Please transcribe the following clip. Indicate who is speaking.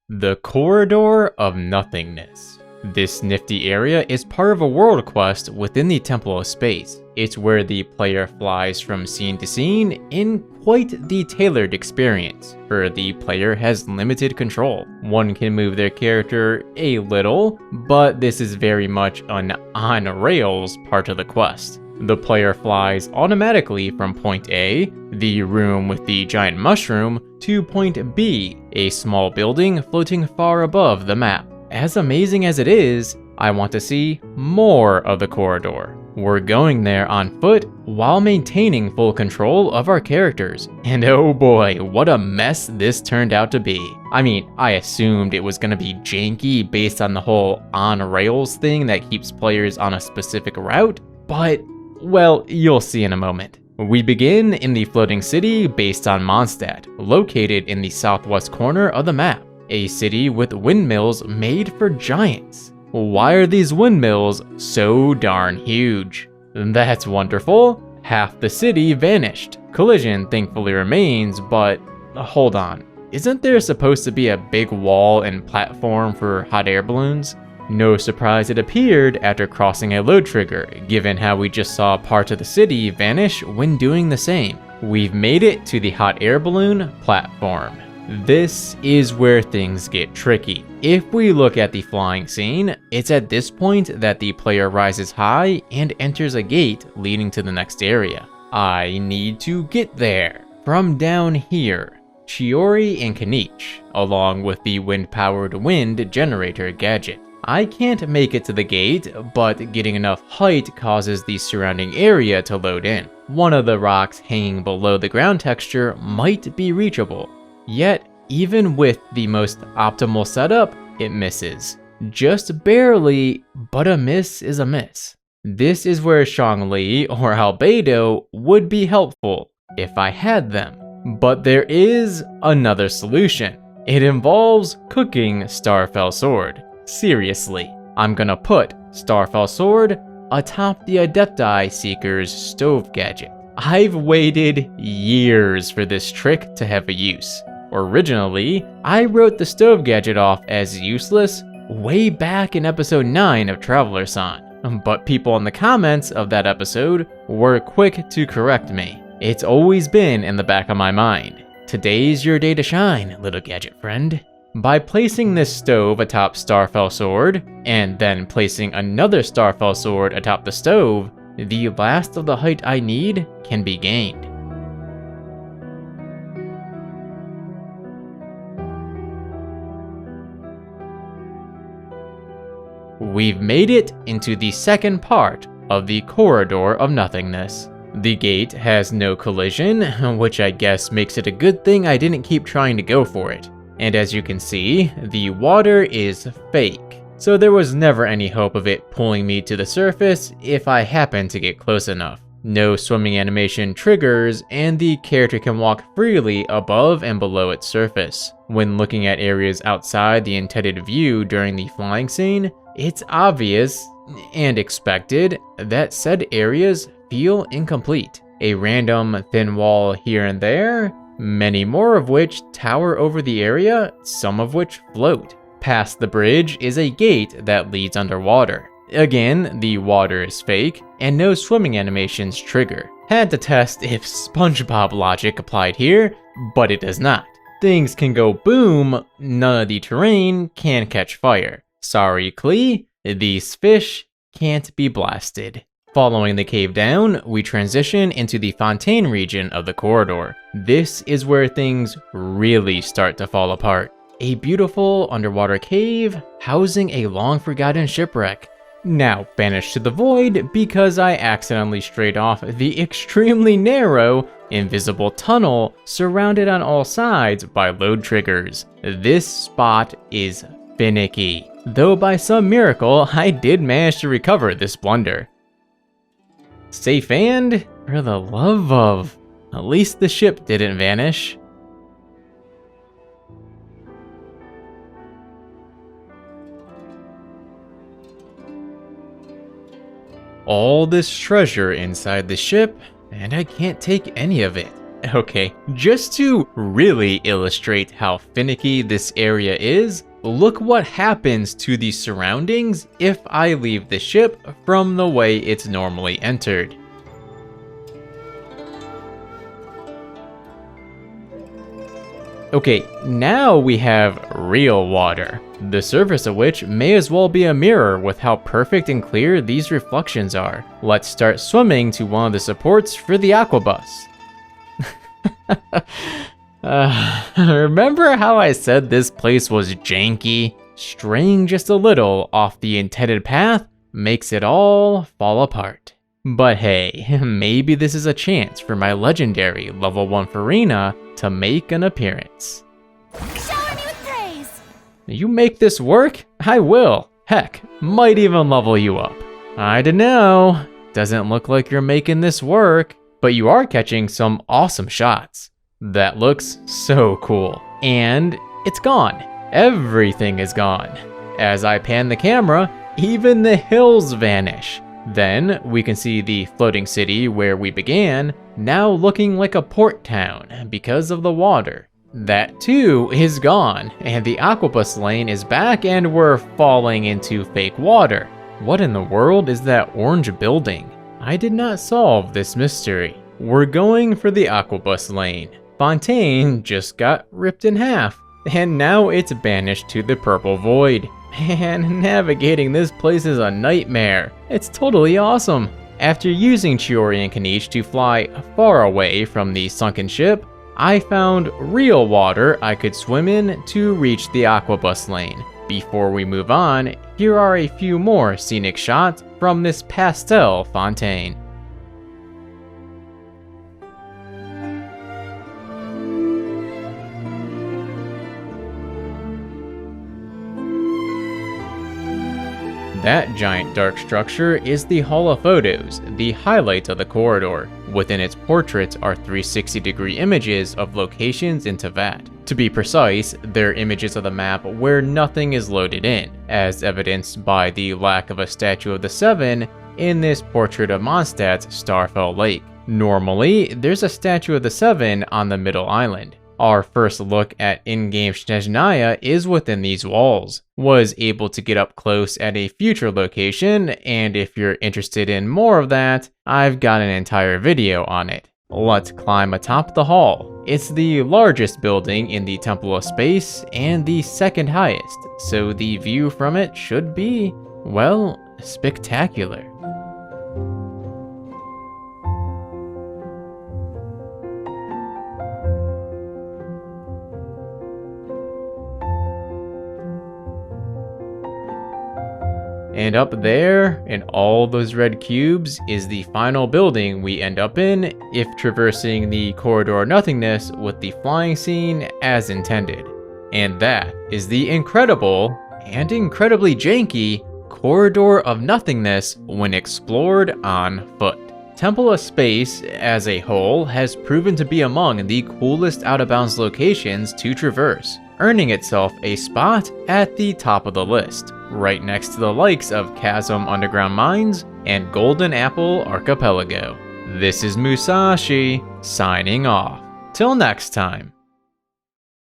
Speaker 1: The Corridor of Nothingness. This nifty area is part of a world quest within the Temple of Space. It's where the player flies from scene to scene in quite the tailored experience, where the player has limited control. One can move their character a little, but this is very much an on-rails part of the quest. The player flies automatically from point A, the room with the giant mushroom, to point B, a small building floating far above the map. As amazing as it is, I want to see more of the corridor. We're going there on foot while maintaining full control of our characters. And oh boy, what a mess this turned out to be. I mean, I assumed it was going to be janky based on the whole on-rails thing that keeps players on a specific route, but well, you'll see in a moment. We begin in the floating city based on Mondstadt, located in the southwest corner of the map. A city with windmills made for giants. Why are these windmills so darn huge? That's wonderful. Half the city vanished. Collision thankfully remains, but hold on. Isn't there supposed to be a big wall and platform for hot air balloons? No surprise it appeared after crossing a load trigger, given how we just saw part of the city vanish when doing the same. We've made it to the hot air balloon platform. This is where things get tricky. If we look at the flying scene, it's at this point that the player rises high and enters a gate leading to the next area. I need to get there. From down here, Chiori and Kanich, along with the wind-powered wind generator gadget. I can't make it to the gate, but getting enough height causes the surrounding area to load in. One of the rocks hanging below the ground texture might be reachable. Yet, even with the most optimal setup, it misses. Just barely, but a miss is a miss. This is where Shangli or Albedo would be helpful, if I had them. But there is another solution. It involves cooking Starfell Sword. Seriously, I'm gonna put Starfell Sword atop the Adepti Seeker's stove gadget. I've waited years for this trick to have a use. Originally, I wrote the stove gadget off as useless way back in episode 9 of Traveler-san, but people in the comments of that episode were quick to correct me. It's always been in the back of my mind. Today's your day to shine, little gadget friend. By placing this stove atop Starfell Sword, and then placing another Starfell Sword atop the stove, the last of the height I need can be gained. We've made it into the second part of the Corridor of Nothingness. The gate has no collision, which I guess makes it a good thing I didn't keep trying to go for it. And as you can see, the water is fake, so there was never any hope of it pulling me to the surface if I happened to get close enough. No swimming animation triggers, and the character can walk freely above and below its surface. When looking at areas outside the intended view during the flying scene, it's obvious, and expected, that said areas feel incomplete. A random thin wall here and there, many more of which tower over the area, some of which float. Past the bridge is a gate that leads underwater. Again, the water is fake, and no swimming animations trigger. Had to test if SpongeBob logic applied here, but it does not. Things can go boom, none of the terrain can catch fire. Sorry, Klee, these fish can't be blasted. Following the cave down, we transition into the Fontaine region of the corridor. This is where things really start to fall apart. A beautiful underwater cave housing a long-forgotten shipwreck. Now banished to the void because I accidentally strayed off the extremely narrow, invisible tunnel surrounded on all sides by load triggers. This spot is finicky, though by some miracle I did manage to recover this blunder. Safe and, for the love of, at least the ship didn't vanish. All this treasure inside the ship, and I can't take any of it. Okay, just to really illustrate how finicky this area is, look what happens to the surroundings if I leave the ship from the way it's normally entered. Okay, now we have real water, the surface of which may as well be a mirror with how perfect and clear these reflections are. Let's start swimming to one of the supports for the aquabus. Remember how I said this place was janky? Straying just a little off the intended path makes it all fall apart. But hey, maybe this is a chance for my legendary level 1 Farina to make an appearance.
Speaker 2: Shower me with praise!
Speaker 1: You make this work? I will. Heck, might even level you up. I dunno. Doesn't look like you're making this work, but you are catching some awesome shots. That looks so cool. And it's gone. Everything is gone. As I pan the camera, even the hills vanish. Then we can see the floating city where we began, now looking like a port town because of the water. That too is gone, and the aquabus lane is back and we're falling into fake water. What in the world is that orange building? I did not solve this mystery. We're going for the aquabus lane. Fontaine just got ripped in half, and now it's banished to the purple void. Man, navigating this place is a nightmare. It's totally awesome. After using Chiori and Kaniche to fly far away from the sunken ship, I found real water I could swim in to reach the aquabus lane. Before we move on, here are a few more scenic shots from this pastel Fontaine. That giant dark structure is the Hall of Photos, the highlight of the corridor. Within its portraits are 360-degree images of locations in Teyvat. To be precise, they're images of the map where nothing is loaded in, as evidenced by the lack of a statue of the Seven in this portrait of Mondstadt's Starfell Lake. Normally, there's a statue of the Seven on the middle island. Our first look at in-game Snezhnaya is within these walls. Was able to get up close at a future location, and if you're interested in more of that, I've got an entire video on it. Let's climb atop the hall. It's the largest building in the Temple of Space and the second highest, so the view from it should be, well, spectacular. And up there, in all those red cubes, is the final building we end up in if traversing the corridor of nothingness with the flying scene as intended. And that is the incredible and incredibly janky corridor of nothingness when explored on foot. Temple of Space, as a whole, has proven to be among the coolest out-of-bounds locations to traverse, earning itself a spot at the top of the list, right next to the likes of Chasm Underground Mines and Golden Apple Archipelago. This is Moosashi, signing off. Till next time.